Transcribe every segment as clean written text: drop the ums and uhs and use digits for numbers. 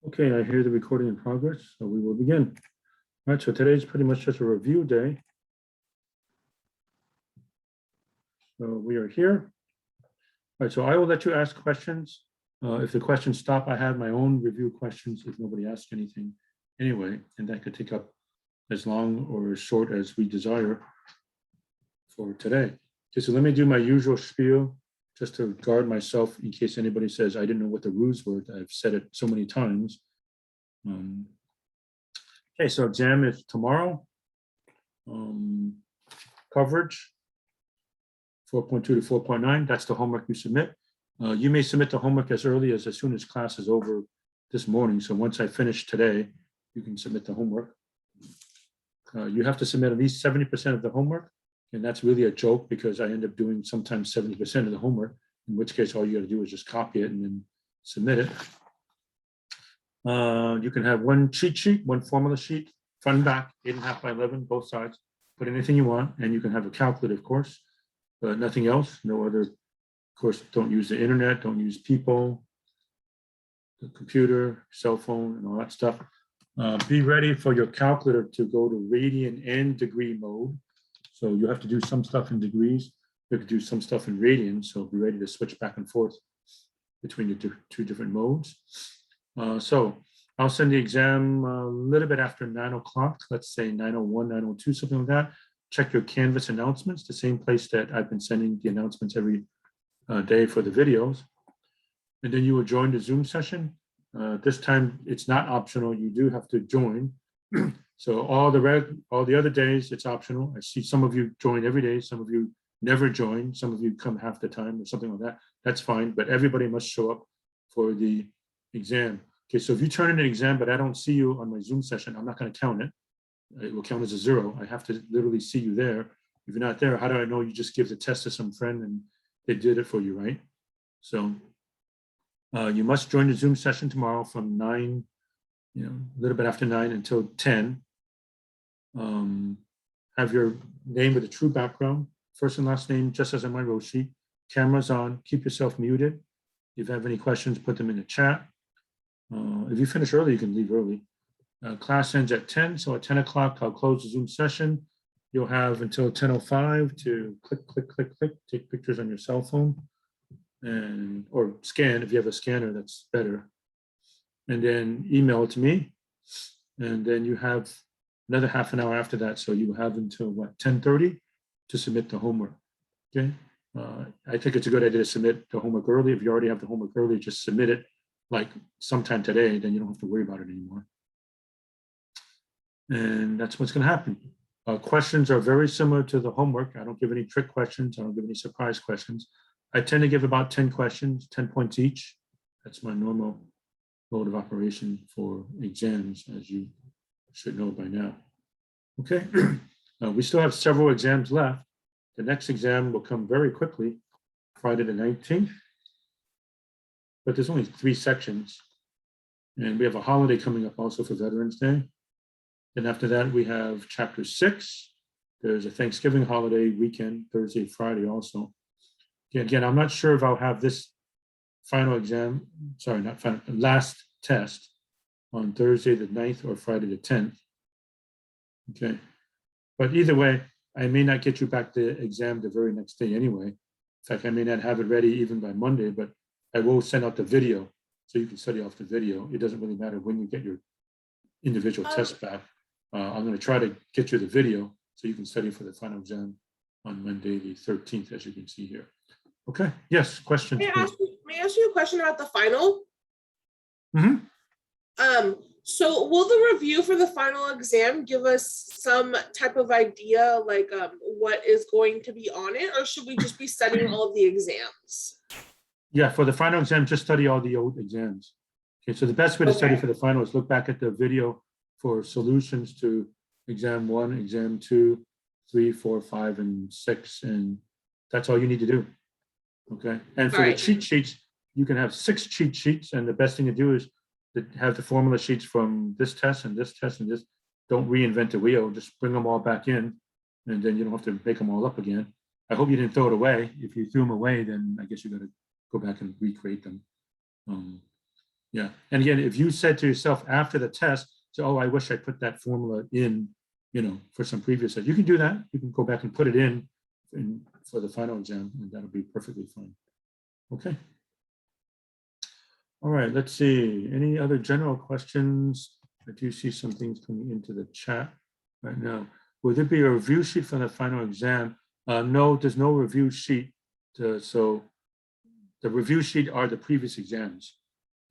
Okay, I hear the recording in progress, so we will begin. All right, so today's pretty much just a review day. So we are here. All right, so I will let you ask questions. If the questions stop, I have my own review questions if nobody asks anything anyway, and that could take up as long or as short as we desire for today. Okay, so let me do my usual spiel just to guard myself in case anybody says I didn't know what the rules were. I've said it so many times. Okay, so exam is tomorrow. Coverage 4.2 to 4.9, that's the homework you submit. You may submit the homework as early as soon as class is over this morning. So once I finish today, you can submit the homework. You have to submit at least 70% of the homework. And that's really a joke because I end up doing sometimes 70% of the homework, in which case all you got to do is just copy it and then submit it. You can have one cheat sheet, one formula sheet, front and back, 8.5 by 11, both sides. Put anything you want, and you can have a calculator, of course, but nothing else. No other, of course, don't use the internet, don't use people, the computer, cell phone, and all that stuff. Be ready for your calculator to go to radian and degree mode. So you have to do some stuff in degrees. You have to do some stuff in radians. So be ready to switch back and forth between the two different modes. So I'll send the exam a little bit after 9 o'clock, let's say 9:01, 9:02, something like that. Check your Canvas announcements, the same place that I've been sending the announcements every day for the videos. And then you will join the Zoom session. This time it's not optional, you do have to join. So all the other days it's optional. I see some of you join every day, some of you never join, some of you come half the time or something like that. That's fine, but everybody must show up for the exam. Okay, so if you turn in an exam, but I don't see you on my Zoom session, I'm not going to count it. It will count as a 0. I have to literally see you there. If you're not there, how do I know you just give the test to some friend and they did it for you, right? So you must join the Zoom session tomorrow from 9, a little bit after 9 until 10. Have your name with a true background, first and last name, just as on my row sheet. Cameras on, keep yourself muted. If you have any questions, put them in the chat. If you finish early, you can leave early. Class ends at 10, so at 10 o'clock, I'll close the Zoom session. You'll have until 10:05 to click, click, click, click, take pictures on your cell phone, or scan. If you have a scanner, that's better. And then email it to me. And then you have another half an hour after that, so you have until, 10:30 to submit the homework, okay? I think it's a good idea to submit the homework early. If you already have the homework early, just submit it like sometime today, then you don't have to worry about it anymore. And that's what's going to happen. Questions are very similar to the homework. I don't give any trick questions. I don't give any surprise questions. I tend to give about 10 questions, 10 points each. That's my normal mode of operation for exams, as you should know by now. Okay, we still have several exams left. The next exam will come very quickly, Friday the 19th. But there's only 3 sections. And we have a holiday coming up also for Veterans Day. And after that, we have chapter 6. There's a Thanksgiving holiday weekend, Thursday, Friday also. Again, I'm not sure if I'll have this final exam, sorry, not final, last test on Thursday the 9th or Friday the 10th. Okay. But either way, I may not get you back the exam the very next day anyway. In fact, I may not have it ready even by Monday, but I will send out the video so you can study off the video. It doesn't really matter when you get your individual test back. I'm going to try to get you the video so you can study for the final exam on Monday the 13th, as you can see here. Okay, yes, questions? May I ask you a question about the final? So will the review for the final exam give us some type of idea, like what is going to be on it, or should we just be studying all of the exams? Yeah, for the final exam, just study all the old exams. Okay, so the best way to study for the final is look back at the video for solutions to exam 1, exam 2, 3, 4, 5, and 6, and that's all you need to do. Okay, and for the cheat sheets, you can have 6 cheat sheets, and the best thing to do is to have the formula sheets from this test and this test and this. Don't reinvent the wheel, just bring them all back in, and then you don't have to make them all up again. I hope you didn't throw it away. If you threw them away, then I guess you got to go back and recreate them. Yeah, and again, if you said to yourself after the test, so, oh, I wish I put that formula in, for some previous test, you can do that. You can go back and put it in for the final exam, and that'll be perfectly fine. Okay. All right, let's see. Any other general questions? I do see some things coming into the chat right now. Will there be a review sheet for the final exam? No, there's no review sheet. So the review sheet are the previous exams.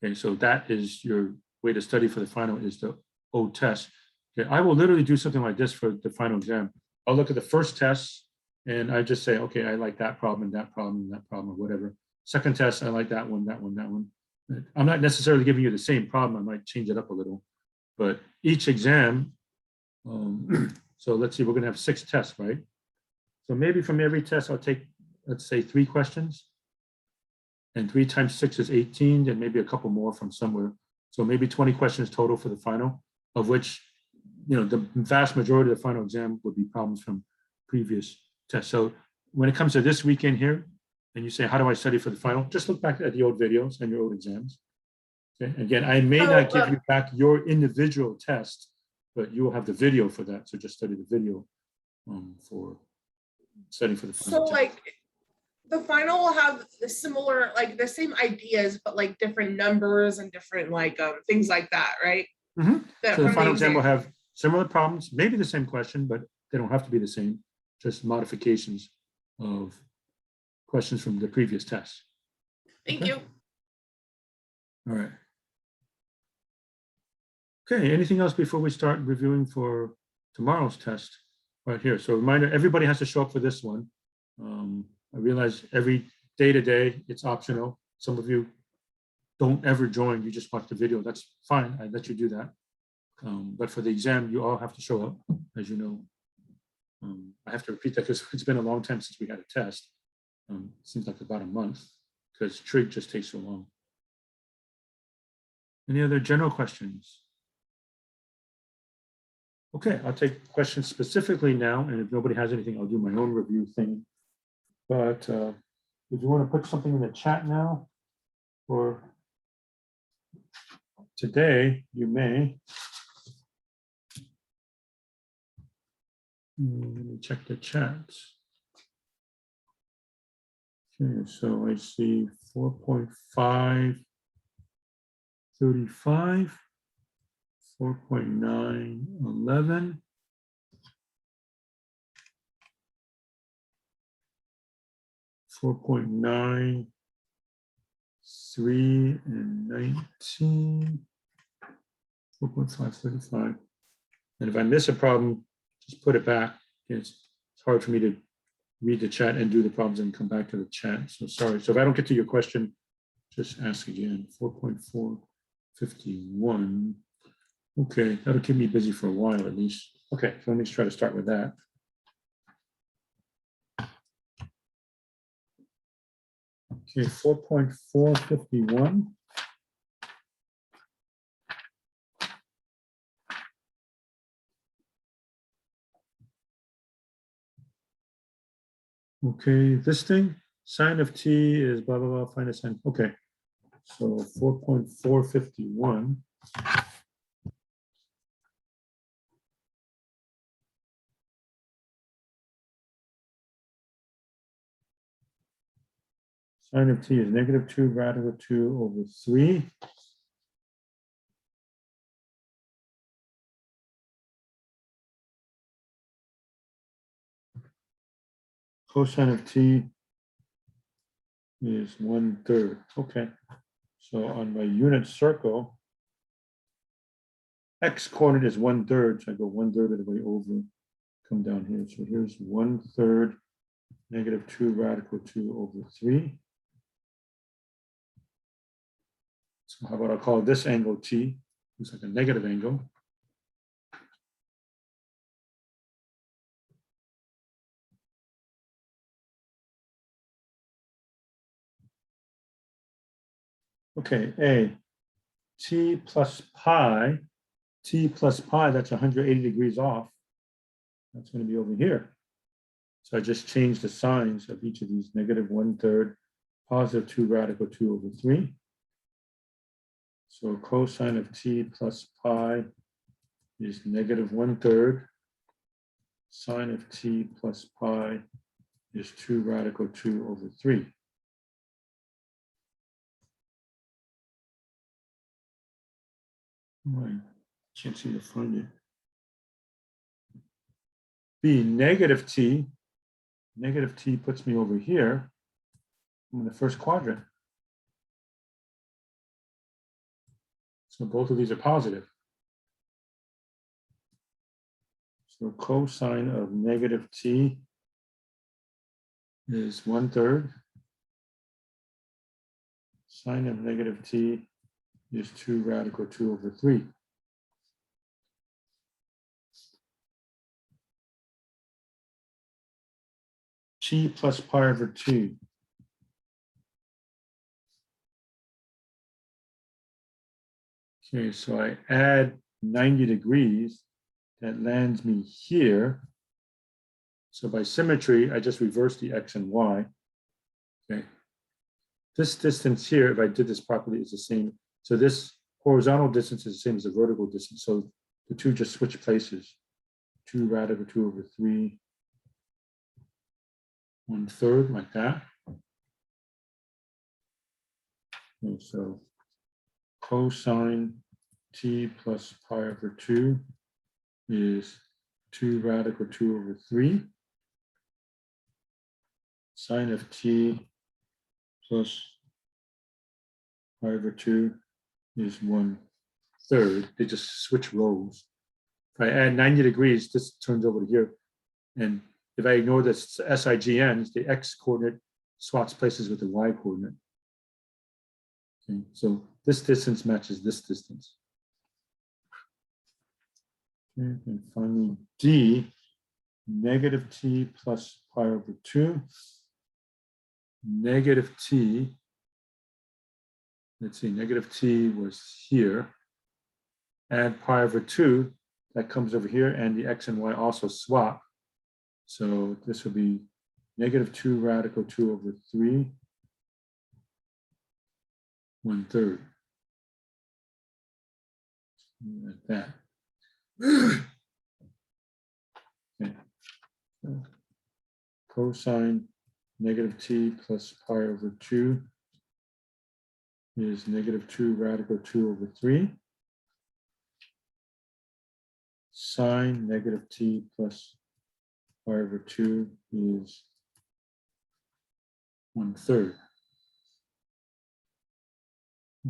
Okay, so that is your way to study for the final is the old test. Okay, I will literally do something like this for the final exam. I'll look at the first test and I just say, okay, I like that problem and that problem and that problem or whatever. Second test, I like that one, that one, that one. I'm not necessarily giving you the same problem. I might change it up a little, but each exam, so let's see, we're gonna have 6 tests, right? So maybe from every test, I'll take, let's say 3 questions. And 3 times 6 is 18, and maybe a couple more from somewhere. So maybe 20 questions total for the final, of which, the vast majority of the final exam would be problems from previous tests. So when it comes to this weekend here, and you say, how do I study for the final? Just look back at the old videos and your old exams. Okay, again, I may not give you back your individual test, but you will have the video for that. So just study the video for studying for the final. So like the final will have the similar, like the same ideas, but like different numbers and different like things like that, right? So the final exam will exam. have similar problems, maybe the same question, but they don't have to be the same, just modifications of questions from the previous tests. Thank you. All right. Okay, anything else before we start reviewing for tomorrow's test right here? So reminder, everybody has to show up for this one. I realize every day to day, it's optional. Some of you don't ever join, you just watch the video. That's fine, I let you do that. But for the exam, you all have to show up, as you know. I have to repeat that because it's been a long time since we had a test. It seems like about a month because trig just takes so long. Any other general questions? Okay, I'll take questions specifically now, and if nobody has anything, I'll do my own review thing. But if you want to put something in the chat now, or today, you may. Let me check the chat. Okay, so I see 4.5, 35, 4.9, 11. 4.9, 3 and 19, 4.5, 35. And if I miss a problem, just put it back. It's hard for me to read the chat and do the problems and come back to the chat. So sorry. So if I don't get to your question, just ask again. 4.451. Okay, that'll keep me busy for a while at least. Okay, so let me try to start with that. Okay, 4.451. Okay, this thing, sine of t is blah, blah, blah, find a sine. Okay, so 4.451. Sine of t is -2 radical 2 over 3. Cosine of t is 1/3. Okay, so on my unit circle, x coordinate is 1/3. So I go 1/3 of the way over, come down here. So here's 1/3 -2 radical 2 over 3. So how about I'll call this angle t, looks like a negative angle. Okay, A, t plus pi, that's 180 degrees off. That's going to be over here. So I just changed the signs of each of these, -1/3, +2 radical 2 over 3. So cosine of t plus pi is -1/3. Sine of t plus pi is 2 radical 2 over 3. Right. Can't seem to find it. B, negative t puts me over here. I'm in the first quadrant. So both of these are positive. So cosine of negative t is 1/3. Sine of negative t is 2 radical 2 over 3. T plus pi over 2. Okay, so I add 90 degrees. That lands me here. So by symmetry, I just reverse the x and y. Okay. This distance here, if I did this properly, is the same. So this horizontal distance is the same as the vertical distance. So the two just switch places. 2 radical 2 over 3. 1/3, like that. Okay, so cosine t plus pi over 2 is 2 radical 2 over 3. Sine of t plus pi over 2 is 1/3. They just switch rows. If I add 90 degrees, this turns over to here. And if I ignore the SIGNs, the x coordinate swaps places with the y coordinate. Okay, so this distance matches this distance. Okay, and finally, D, negative t plus pi over 2. Negative t, let's see, negative t was here. Add pi over 2, that comes over here, and the x and y also swap. So this will be -2 radical 2 over 3, 1/3. Like that. Okay. So cosine negative t plus pi over 2 is -2 radical 2 over 3. Sine negative t plus pi over 2 is 1/3.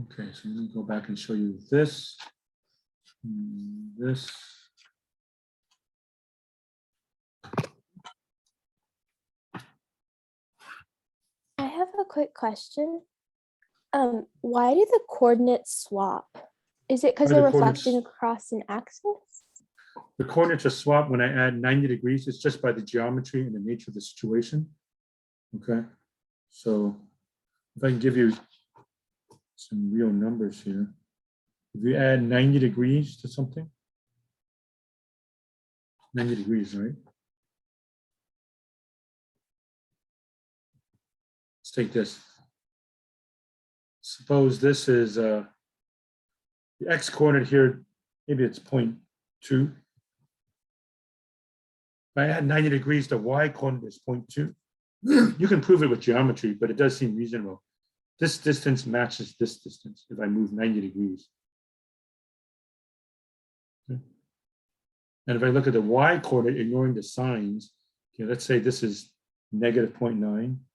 Okay, so let me go back and show you this. This. I have a quick question. Why do the coordinates swap? Is it because Why do they're the coordinates- reflecting across an axis? The coordinates are swapped when I add 90 degrees. It's just by the geometry and the nature of the situation. Okay, so if I can give you some real numbers here. If you add 90 degrees to something, 90 degrees, right? Let's take this. Suppose this is the x coordinate here, maybe it's 0.2. If I add 90 degrees, the y coordinate is 0.2. You can prove it with geometry, but it does seem reasonable. This distance matches this distance if I move 90 degrees. Okay. And if I look at the y coordinate, ignoring the signs, okay, let's say this is -0.9.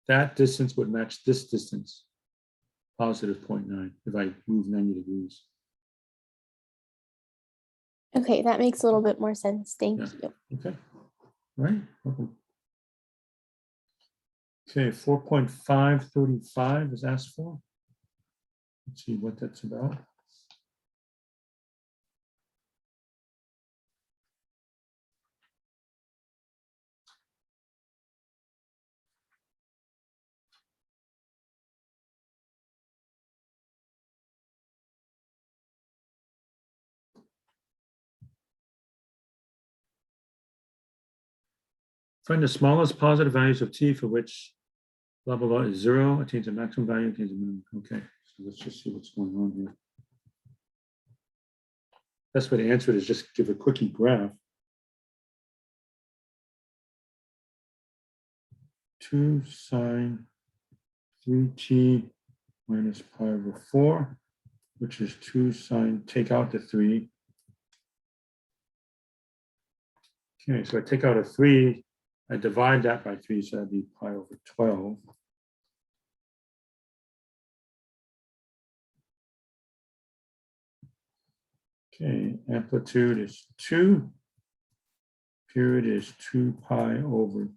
That distance would match this distance, +0.9, if I move 90 degrees. Okay, that makes a little bit more sense. Thank Yeah. you. Okay, right. Okay, 4.535 is asked for. Let's see what that's about. Find the smallest positive values of t for which blah, blah, blah is 0, attains a maximum value, attains a minimum. Okay, so let's just see what's going on here. Best way to answer it is just give a quickie graph. 2 sine 3t minus pi over 4, which is 2 sine, take out the 3. Okay, so I take out a 3, I divide that by 3, so that'd be pi over 12. Okay, amplitude is 2. Period is 2 pi over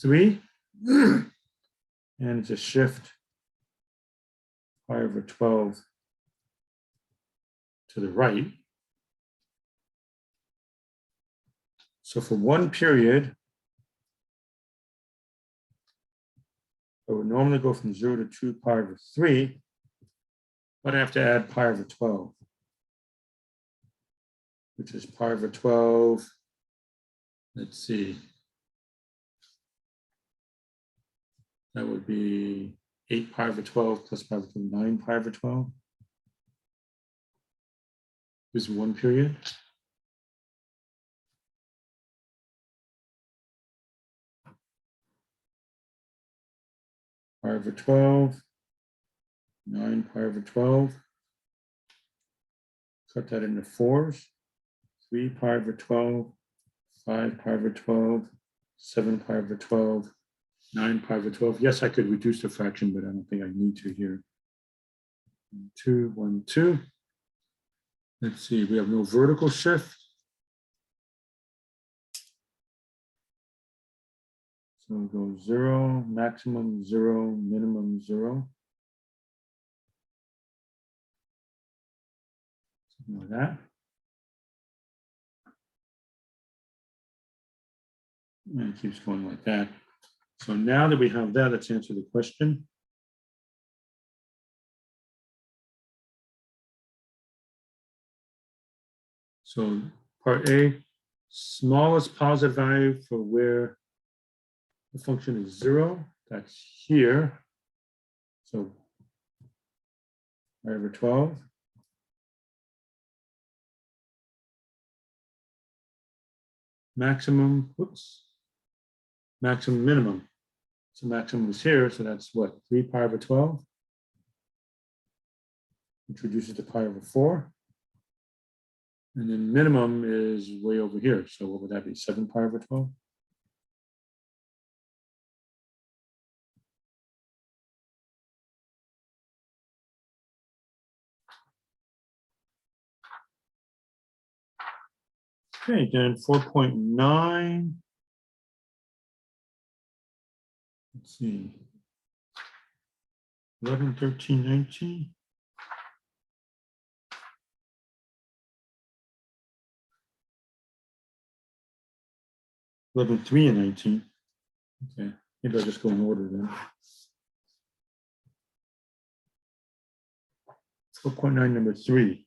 3. And it's a shift pi over 12 to the right. So for one period, I would normally go from 0 to 2 pi over 3, but I have to add pi over 12, which is pi over 12. Let's see. That would be 8 pi over 12 plus pi over 12, 9 pi over 12. This is one period. Pi over 12, 9 pi over 12. Cut that into 4s. 3 pi over 12, 5 pi over 12, 7 pi over 12, 9 pi over 12. Yes, I could reduce the fraction, but I don't think I need to here. 2, 1, 2. Let's see, we have no vertical shift. So we go 0, maximum 0, minimum 0. Something like that. And it keeps going like that. So now that we have that, let's answer the question. So part A, smallest positive value for where the function is 0, that's here. So pi over 12. Maximum, whoops, maximum minimum. So maximum is here, so that's what, 3 pi over 12, which reduces to pi over 4. And then minimum is way over here. So what would that be, 7 pi over 12? Okay, then 4.9. Let's see. 11, 13, 19. 11, 3, and 19. Okay, maybe I'll just go in order then. 4.9, number 3.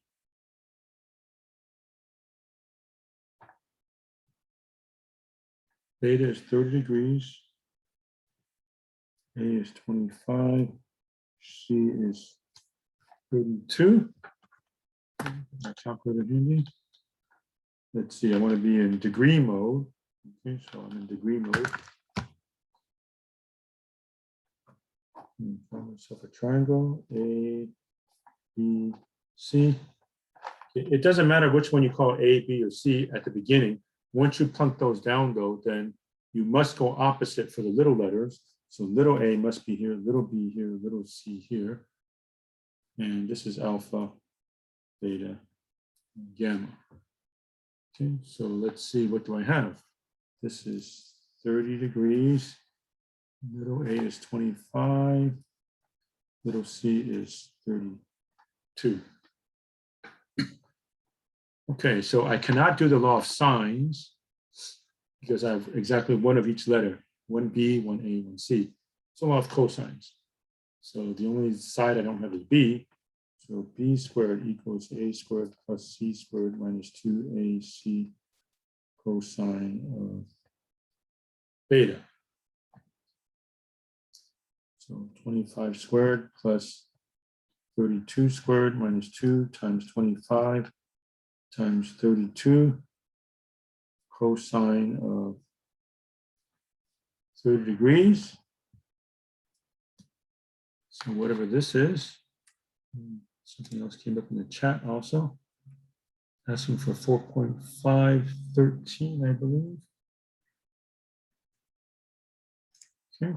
Theta is 30 degrees. A is 25. C is 32. My calculator handy. Let's see, I want to be in degree mode. Okay, so I'm in degree mode. Find myself a triangle, A, B, C. It doesn't matter which one you call A, B, or C at the beginning. Once you plunk those down, though, then you must go opposite for the little letters. So little a must be here, little b here, little c here. And this is alpha, beta, gamma. Okay, so let's see, what do I have? This is 30 degrees. Little a is 25. Little c is 32. Okay, so I cannot do the law of sines because I have exactly one of each letter, one B, one A, one C. So law of cosines. So the only side I don't have is B. So B squared equals A squared plus C squared minus 2AC cosine of beta. So 25 squared plus 32 squared minus 2 times 25 times 32 cosine of 30 degrees. So whatever this is, something else came up in the chat also. Asking for 4.513, I believe. Okay.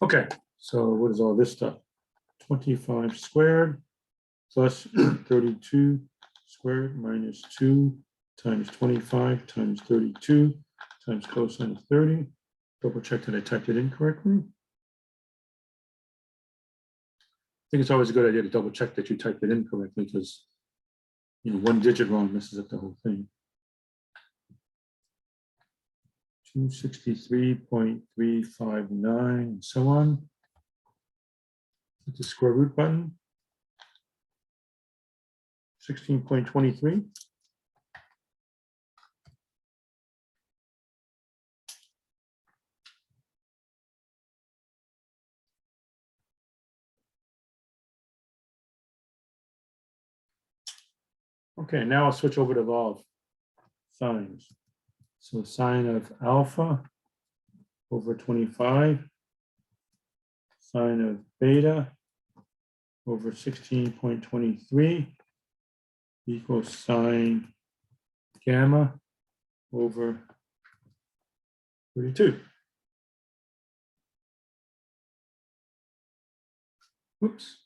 Okay, so what is all this stuff? 25 squared plus 32 squared minus 2 times 25 times 32 times cosine of 30. Double check that I typed it in correctly. I think it's always a good idea to double check that you typed it in correctly because one digit wrong messes up the whole thing. 263.359 and so on. Hit the square root button. 16.23. Okay, now I'll switch over to law of sines. So sine of alpha over 25, sine of beta over 16.23 equals sine gamma over 32. Whoops.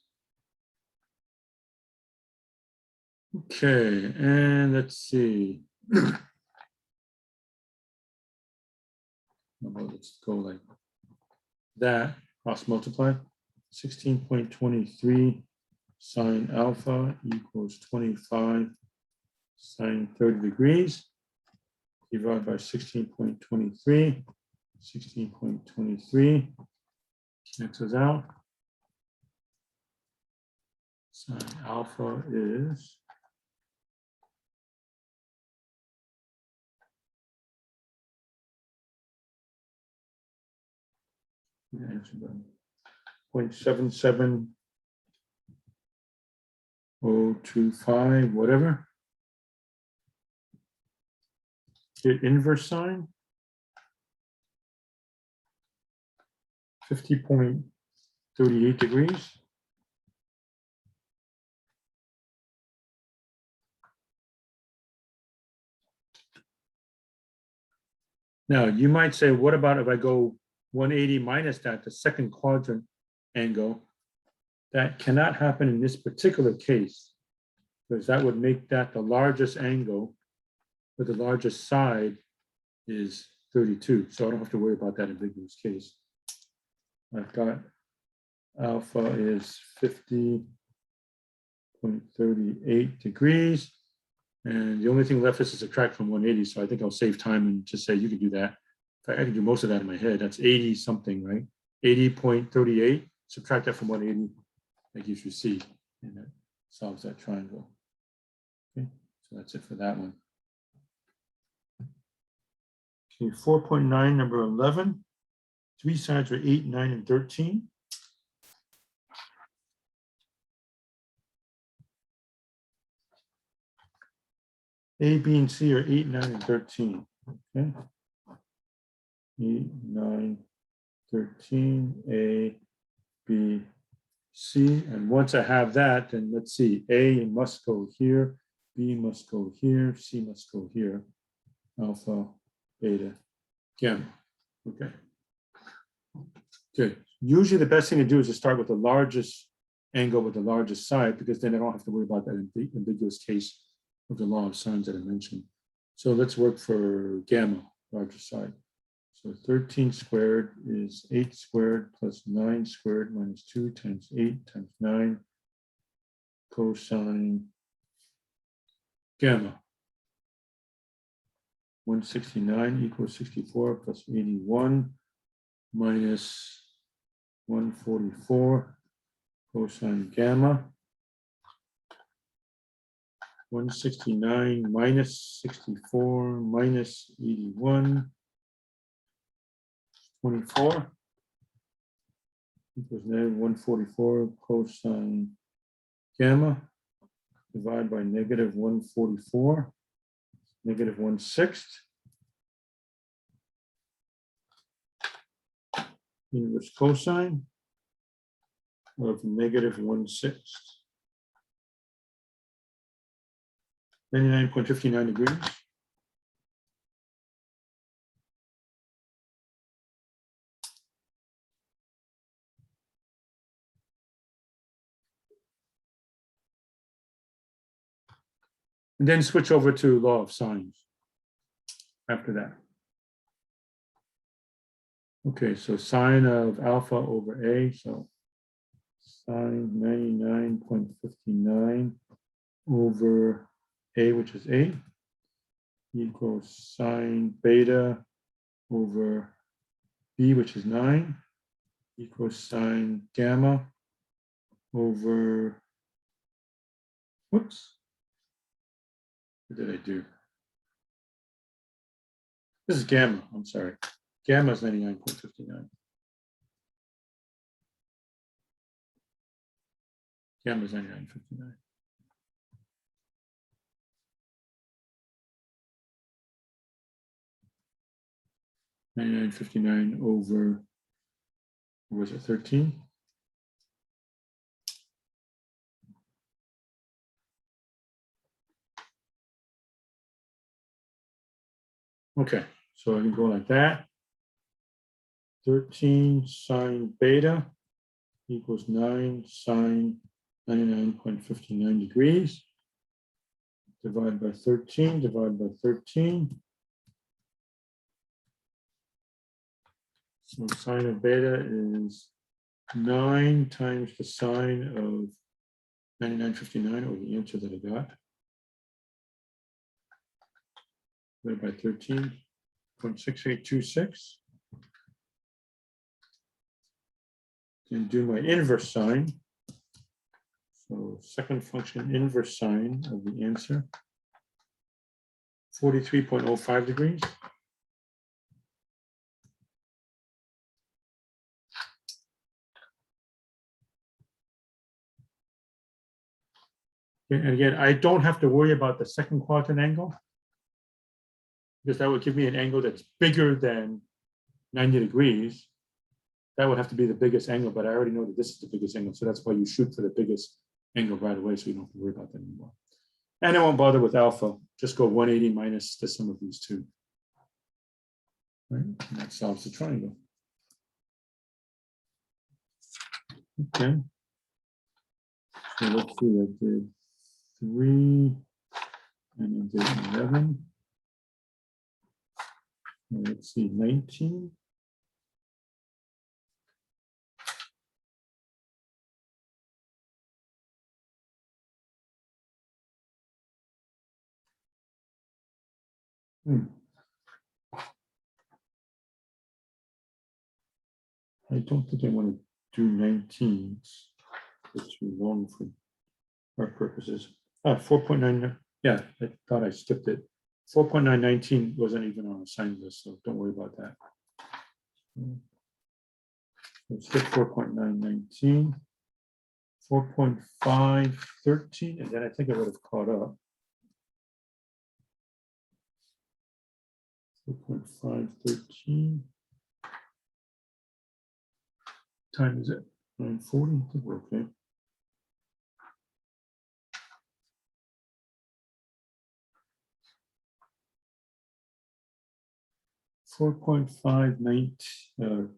Okay, and let's see. Let's go like that, cross multiply. 16.23 sine alpha equals 25 sine 30 degrees. Divide by 16.23. 16.23 cancels out. Sine alpha is answer 0.77025, whatever. Get inverse sine 50.38 degrees. Now you might say, what about if I go 180 minus that, the second quadrant angle? That cannot happen in this particular case, because that would make that the largest angle, but the largest side is 32. So I don't have to worry about that ambiguous case. I've got alpha is 50.38 degrees. And the only thing left is to subtract from 180. So I think I'll save time and just say you can do that. In fact, I can do most of that in my head. That's 80 something, right? 80.38. Subtract that from 180. That gives you C. And that solves that triangle. Okay, so that's it for that one. Okay, 4.9, number 11. Three sides are 8, 9, and 13. A, B, and C are 8, 9, and 13. Okay. 8, 9, 13, A, B, C. And once I have that, then let's see. A must go here, B must go here, C must go here. Alpha, beta, gamma. Okay. Good. Usually the best thing to do is to start with the largest angle with the largest side, because then I don't have to worry about that ambiguous case of the law of sines that I mentioned. So let's work for gamma, largest side. So 13 squared is 8 squared plus 9 squared minus 2 times 8 times 9 cosine gamma. 169 equals 64 plus 81 minus 144 cosine gamma. 169 minus 64 minus 81. 24. Equals negative 144 cosine gamma. Divide by negative 144. Negative 1/6. Inverse cosine of negative 1/6. 99.59 degrees. And then switch over to law of sines after that. Okay, so sine of alpha over A, so sine 99.59 over A, which is 8, equals sine beta over B, which is 9, equals sine gamma over, whoops. What did I do? This is gamma, I'm sorry. Gamma is 99.59. Gamma is 99.59. $99.59 over, what was it, 13? Okay, so I can go like that. 13 sine beta equals 9 sine 99.59 degrees. Divide by 13, divide by 13. So sine of beta is 9 times the sine of 99.59, or the answer that I got. Divided by 13.6826. Then do my inverse sine. So second function inverse sine of the answer. 43.05 degrees. And again, I don't have to worry about the second quadrant angle, because that would give me an angle that's bigger than 90 degrees. That would have to be the biggest angle, but I already know that this is the biggest angle. So that's why you shoot for the biggest angle right away, so you don't have to worry about that anymore. And I won't bother with alpha. Just go 180 minus the sum of these two. Right? And that solves the triangle. Okay. So let's see, I did 3 and I did 11. Let's see, 19. I don't think I want to do 19. It's too long for our purposes. 4.9. Yeah, I thought I skipped it. 4.919 wasn't even on a sign list, so don't worry about that. Let's skip 4.919. 4.513, and then I think I would have caught up. 4.513. Time is it? 9:40. I think we're okay. $4.519,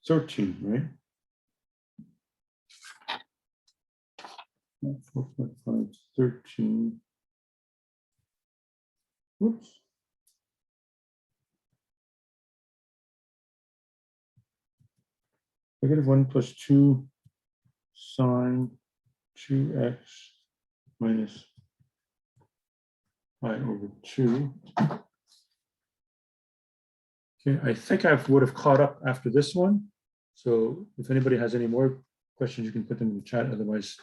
13, right? 4.513. Whoops. -1 plus 2 sine 2x minus pi over 2. Okay, I think I would have caught up after this one. So if anybody has any more questions, you can put them in the chat. Otherwise,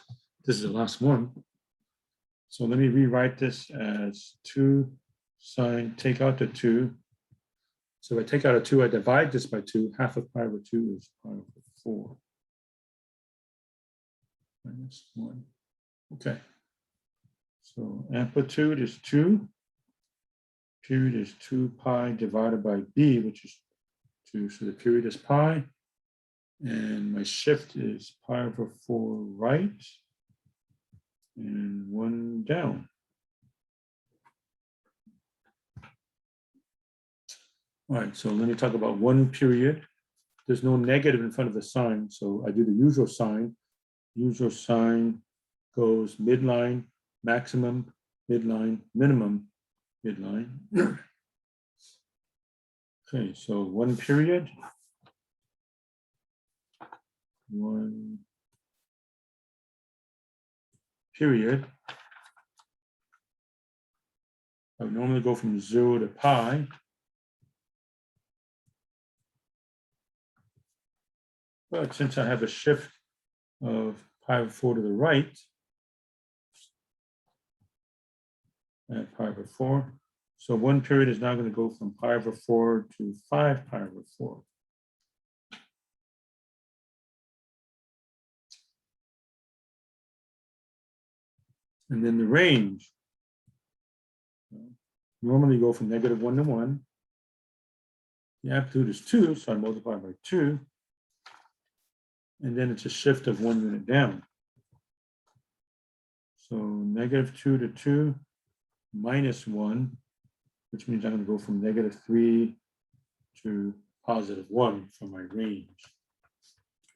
this is the last one. So let me rewrite this as 2 sine, take out the 2. So if I take out a 2, I divide this by 2. Half of pi over 2 is pi over 4. Minus 1. Okay. So amplitude is 2. Period is 2 pi divided by b, which is 2. So the period is pi. And my shift is pi over 4 right. And 1 down. All right, so let me talk about 1 period. There's no negative in front of the sign, so I do the usual sign. Usual sign goes midline, maximum, midline, minimum, midline. Okay, so 1 period. 1 period. I would normally go from 0 to pi. But since I have a shift of pi over 4 to the right, and pi over 4, so 1 period is now going to go from pi over 4 to 5 pi over 4. And then the range. Normally go from -1 to 1. The amplitude is 2, so I multiply by 2. And then it's a shift of 1 unit down. So -2 to 2 minus 1, which means I'm going to go from -3 to +1 for my range.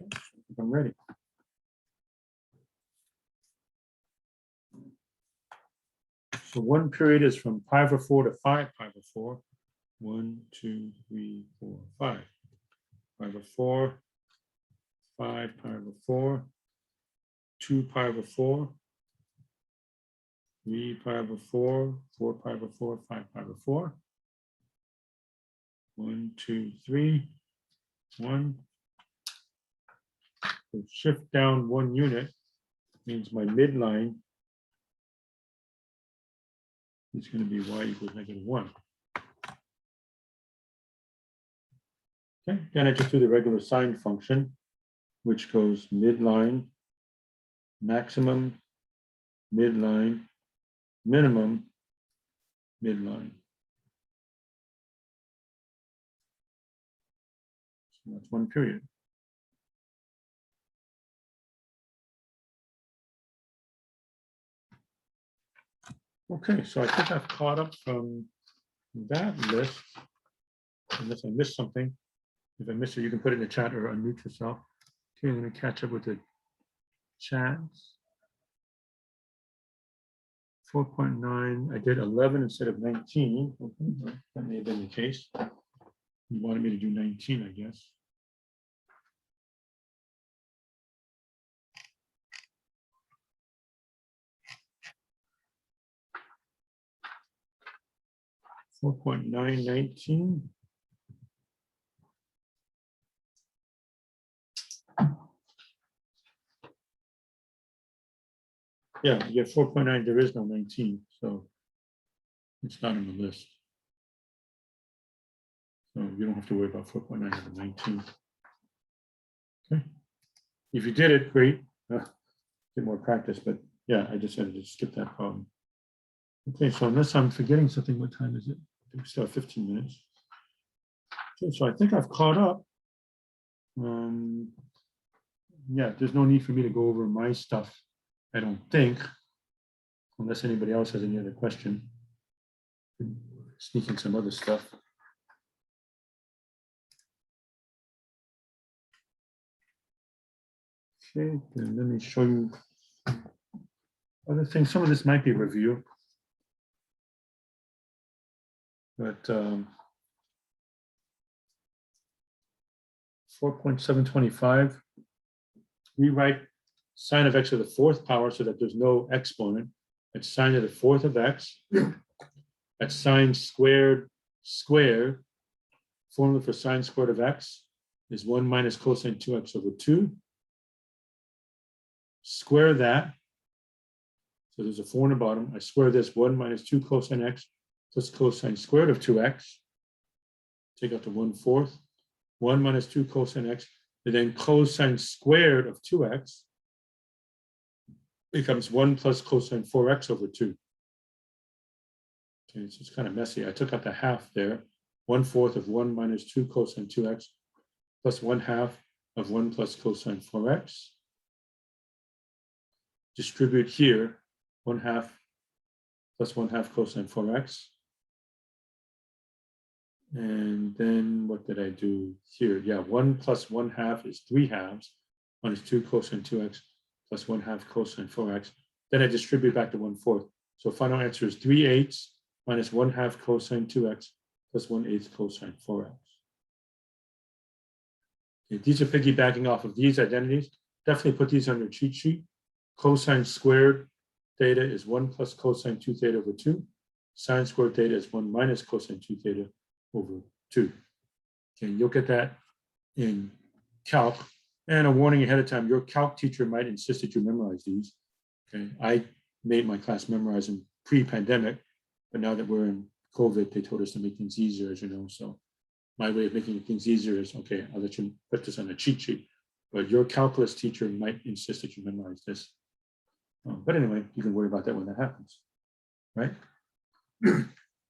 Okay, I think I'm ready. So 1 period is from pi over 4 to 5 pi over 4. 1, 2, 3, 4, 5. Pi over 4, 5 pi over 4, 2 pi over 4, 3 pi over 4, 4 pi over 4, 5 pi over 4. 1, 2, 3, 1. So shift down 1 unit means my midline is going to be y equals -1. Okay, then I just do the regular sine function, which goes midline, maximum, midline, minimum, midline. So that's 1 period. Okay, so I think I've caught up from that list, unless I missed something. If I missed it, you can put it in the chat or unmute yourself. Okay, I'm going to catch up with the chats. 4.9, I did 11 instead of 19. Okay, that may have been the case. You wanted me to do 19, I guess. $4.919. Yeah, you get 4.9, there is no 19, so it's not on the list. So you don't have to worry about 4.9 over 19. Okay. If you did it, great. Get more practice, but yeah, I just had to skip that problem. Okay, so unless I'm forgetting something, what time is it? I think we still have 15 minutes. Okay, so I think I've caught up. Yeah, there's no need for me to go over my stuff, I don't think, unless anybody else has any other question. Sneaking some other stuff. Okay, then let me show you other things. Some of this might be review, but 4.725, rewrite sine of x to the 4th power so that there's no exponent. It's sine to the 4th of x. That's sine squared squared. Formula for sine squared of x is 1 minus cosine 2x over 2. Square that. So there's a 4 on the bottom. I square this 1 minus 2 cosine x plus cosine squared of 2x. Take out the 1/4. 1 minus 2 cosine x, and then cosine squared of 2x becomes 1 plus cosine 4x over 2. Okay, so it's kind of messy. I took out the half there. 1/4 of 1 minus 2 cosine 2x plus 1/2 of 1 plus cosine 4x. Distribute here 1/2 plus 1/2 cosine 4x. And then what did I do here? Yeah, 1 plus 1/2 is 3/2 minus 2 cosine 2x plus 1/2 cosine 4x. Then I distribute back to 1/4. So final answer is 3/8 minus 1/2 cosine 2x plus 1/8 cosine 4x. Okay, these are piggybacking off of these identities. Definitely put these on your cheat sheet. Cosine squared theta is 1 plus cosine 2 theta over 2. Sine squared theta is 1 minus cosine 2 theta over 2. Okay, you'll get that in calc. And a warning ahead of time, your calc teacher might insist that you memorize these. Okay, I made my class memorize them pre-pandemic, but now that we're in COVID, they told us to make things easier, as you know. So my way of making things easier is, okay, I'll let you put this on a cheat sheet, but your calculus teacher might insist that you memorize this. But anyway, you can worry about that when that happens, right?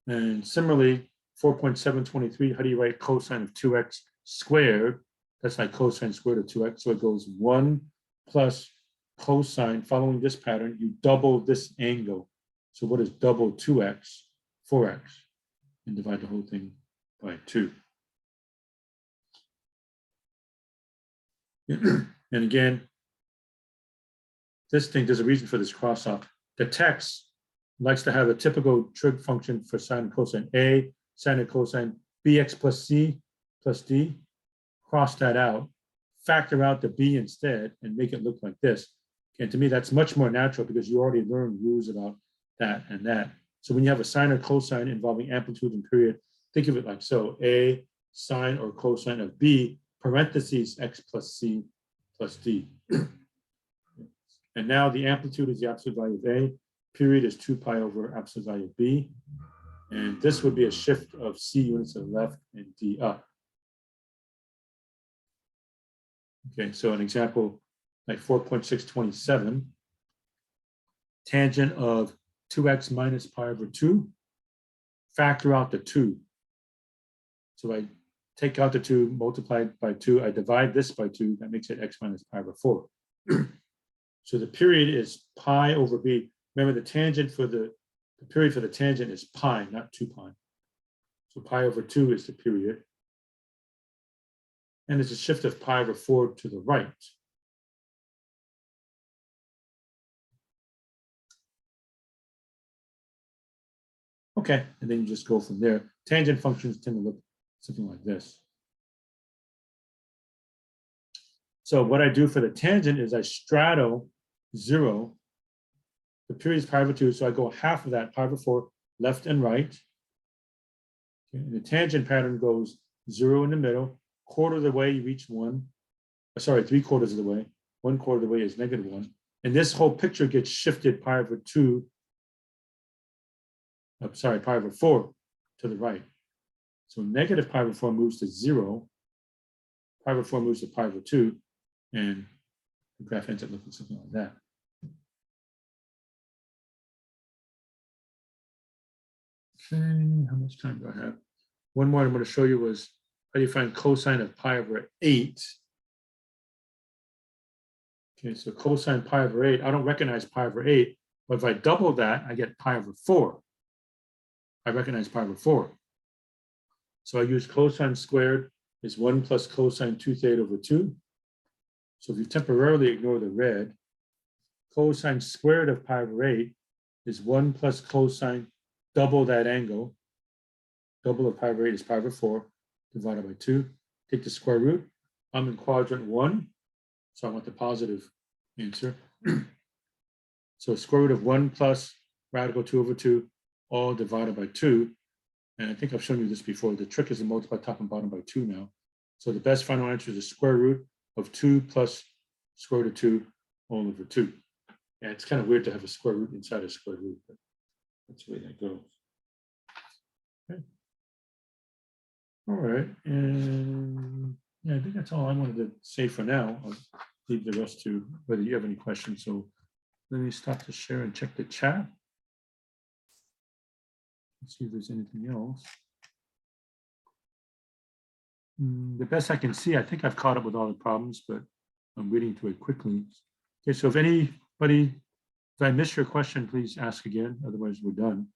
And similarly, 4.723, how do you write cosine of 2x squared? That's like cosine squared of 2x. So it goes 1 plus cosine. Following this pattern, you double this angle. So what is double 2x? 4x. And divide the whole thing by 2. And again, this thing, there's a reason for this cross off. The text likes to have a typical trig function for sine and cosine. A, sine and cosine, bx plus c plus d. Cross that out, factor out the b instead, and make it look like this. And to me, that's much more natural because you already learned rules about that and that. So when you have a sine or cosine involving amplitude and period, think of it like so. A sine or cosine of b, parentheses x plus c plus d. And now the amplitude is the absolute value of A, period is 2 pi over absolute value of B. And this would be a shift of C units to the left and D up. Okay, so an example like 4.627, tangent of 2x minus pi over 2, factor out the 2. So I take out the 2, multiply it by 2, I divide this by 2, that makes it x minus pi over 4. So the period is pi over b. Remember the tangent for the period for the tangent is pi, not 2 pi. So pi over 2 is the period. And there's a shift of pi over 4 to the right. Okay, and then you just go from there. Tangent functions tend to look something like this. So what I do for the tangent is I straddle 0. The period is pi over 2, so I go half of that, pi over 4, left and right. Okay, and the tangent pattern goes 0 in the middle, quarter of the way you reach 1. Sorry, 3/4 of the way. 1/4 of the way is -1. And this whole picture gets shifted pi over 2. Pi over 4 to the right. So negative pi over 4 moves to 0. Pi over 4 moves to pi over 2. And the graph ends up looking something like that. Okay, how much time do I have? One more I'm going to show you was how do you find cosine of pi over 8? Okay, so cosine pi over 8, I don't recognize pi over 8, but if I double that, I get pi over 4. I recognize pi over 4. So I use cosine squared is 1 plus cosine 2 theta over 2. So if you temporarily ignore the red, cosine squared of pi over 8 is 1 plus cosine double that angle. Double of pi over 8 is pi over 4 divided by 2. Take the square root. I'm in quadrant 1, so I want the positive answer. So square root of 1 plus radical 2 over 2, all divided by 2. And I think I've shown you this before. The trick is to multiply top and bottom by 2 now. So the best final answer is the square root of 2 plus square root of 2 all over 2. Yeah, it's kind of weird to have a square root inside a square root, but that's the way that goes. Okay. All right, and yeah, I think that's all I wanted to say for now. I'll leave the rest to whether you have any questions. So let me stop the share and check the chat. Let's see if there's anything else. The best I can see, I think I've caught up with all the problems, but I'm reading through it quickly. Okay, so if anybody, if I missed your question, please ask again, otherwise we're done.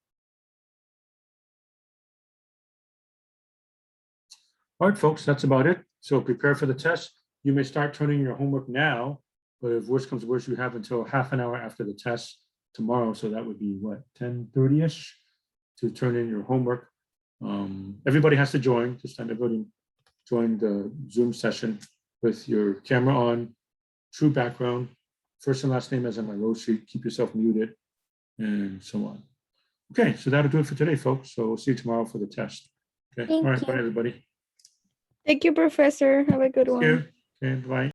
All right, folks, that's about it. So prepare for the test. You may start turning your homework now, but if worse comes to worse, you have until half an hour after the test tomorrow. So that would be what, 10:30-ish to turn in your homework. Everybody has to join. This time everybody join the Zoom session with your camera on, true background, first and last name as on my row sheet, keep yourself muted, and so on. Okay, so that'll do it for today, folks. So we'll see you tomorrow for the test. Okay, all right, Thank bye, you. everybody. Thank you, Professor. Have a good Thank one. you. Okay, bye.